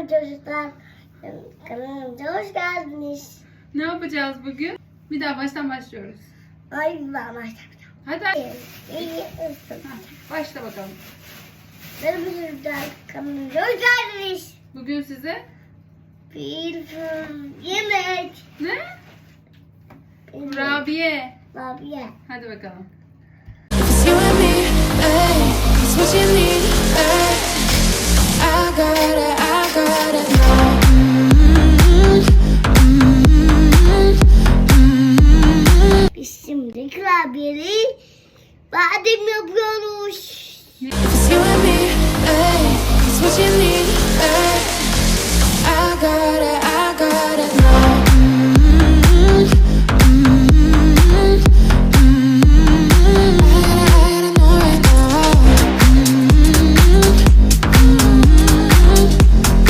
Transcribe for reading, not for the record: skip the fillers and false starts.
Merhaba çocuklar. Kanalımıza hoş geldiniz. Ne yapacağız bugün? Bir daha baştan başlıyoruz. Ay başlayalım. Hadi. İyi. Başla bakalım. Merhaba çocuklar. Kanalımıza hoş geldiniz. Bugün size Bir yemek. ne? Kurabiye. Kurabiye. Hadi bakalım. It's you and me, ay, it's what you need, ay. I got it now. Biz şimdi kurabiyeli badem yapıyoruz.